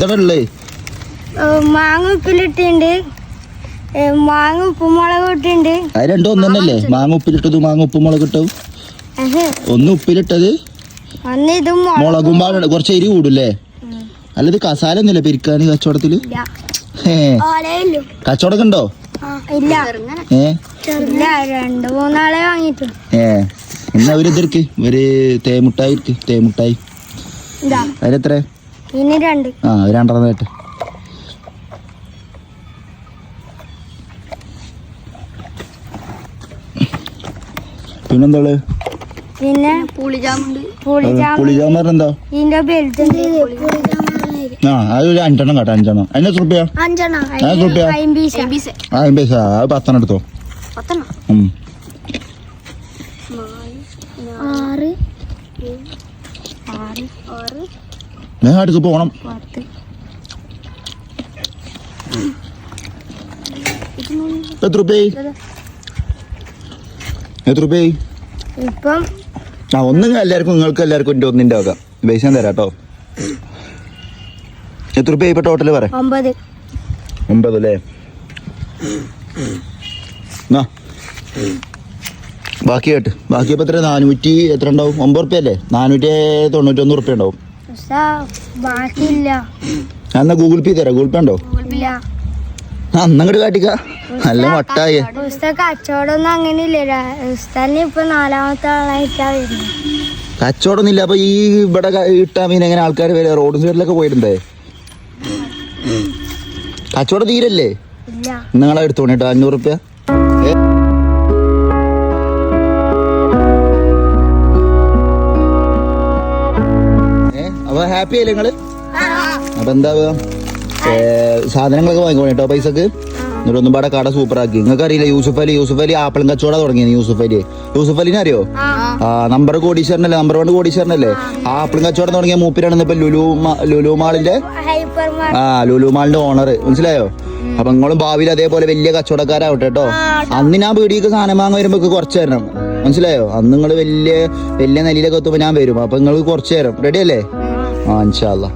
ഇതല്ലേ മാങ്ങ ഉപ്പിലിട്ടുണ്ട്, മാങ്ങ ഉപ്പുമുളക് ഇട്ടുണ്ട്. അത് രണ്ടും ഒന്ന് തന്നെയല്ലേ? മാങ്ങ ഉപ്പിലിട്ടത് മാങ്ങ ഉപ്പുമുളക് ഇട്ടത്. ഒന്ന് ഉപ്പിലിട്ടത് മുളകും പാടുണ്ട്. കുറച്ച് എരി കൂടൂല്ലേ? അല്ലത് കസാല ഒന്നുമില്ല പെരിക്കാന് കച്ചവടത്തില്? കച്ചവടം ഉണ്ടോ? രണ്ടുമൂന്നാളെ വാങ്ങിട്ടു. എന്നാ ഒരു ഇതിർക്ക് ഒരു തേമുട്ടായി ഇരിക്ക്. തേമുട്ടായി അതിലെത്ര? ഇനി രണ്ട്. ആ രണ്ടെണ്ണമായിട്ട്. പിന്നെന്താ? പിന്നെ പുളിജാമ എന്താ? ഇതിന്റെ ബെൽറ്റ് ആ അത് ഒരു 5 എണ്ണം കേട്ടോ. 5 എണ്ണം. അതിന് എത്ര റുപ്യ? 5 റുപ്യ. 50 പൈസ. അത് 10 എണ്ണം എടുത്തോ. 6 ഞാൻ അടുക്ക് പോണം. എത്ര റുപ്യ? എത്ര റുപ്യ? ഇപ്പം ആ ഒന്നും എല്ലാവർക്കും നിങ്ങൾക്ക് എല്ലാവർക്കും എൻ്റെ ഒന്നിൻ്റെ ആക്കാം. പൈസ ഞാൻ തരാം കേട്ടോ. എത്ര റുപ്യ ഇപ്പൊ ടോട്ടല് പറ? 9 അല്ലേ? ബാക്കി കേട്ട് ബാക്കി ഇപ്പൊ എത്ര? 400 എത്ര ഉണ്ടാവും? 9 റുപ്യ അല്ലേ? 491 റുപ്യ ഉണ്ടാവും. ബാക്കിയില്ല. ഞാൻ എന്നാ ഗൂഗിൾ പേ തരാം. ഗൂഗിൾ പേ ഉണ്ടോ? അന്നങ്ങോട്ട് കാട്ടിക്ക. നല്ല മട്ടായ കച്ചവടം ഒന്നും അങ്ങനെ ഇല്ല. ഇപ്പൊ 4ാമത്തെ ആളായിട്ടാ വരുന്നത്. കച്ചവടം ഒന്നും ഇല്ല. അപ്പൊ ഈ ഇവിടെ ഇട്ടാ മീൻ എങ്ങനെ ആൾക്കാർ വരെ? റോഡ് സൈഡിലൊക്കെ പോയിട്ടുണ്ടേ. കച്ചവടം തീരല്ലേ? നിങ്ങളെ എടുത്തോണി കേട്ടോ. 500 റുപ്യ. അപ്പൊ ഹാപ്പി ആയില്ലേ നിങ്ങള്? അപ്പൊ എന്താ സാധനങ്ങളൊക്കെ വാങ്ങിക്കോണേ കേട്ടോ പൈസക്ക്. എന്നിട്ട് ഒന്നും പാടെ കട സൂപ്പർ ആക്കി. നിങ്ങൾക്ക് അറിയില്ല യൂസുഫ് അലി ആപ്പിളും കച്ചവടം തുടങ്ങിയത്. യൂസുഫ് അലിനെ അറിയോ? നമ്പർ കോടീശ്വരനല്ലേ? നമ്പർ 1 കോടീശ്വരനല്ലേ? ആപ്പിളും കച്ചവടം തുടങ്ങിയ മൂപ്പിലാണ് ഇപ്പൊ ലുലു മാളിന്റെ ഓണർ. മനസ്സിലായോ? അപ്പൊ നിങ്ങളും ഭാവിയിൽ അതേപോലെ വലിയ കച്ചവടക്കാരാവട്ടെ കേട്ടോ. അന്ന് ഞാൻ പീടിക്ക് സാധനം വാങ്ങാൻ വരുമ്പോ കുറച്ച് തരണം. മനസ്സിലായോ? അന്ന് നിങ്ങൾ വലിയ നിലയിലൊക്കെ എത്തുമ്പോ ഞാൻ വരും. അപ്പൊ നിങ്ങൾ കുറച്ച് തരാം. റെഡി അല്ലേ? ഇൻഷാ അല്ലാ.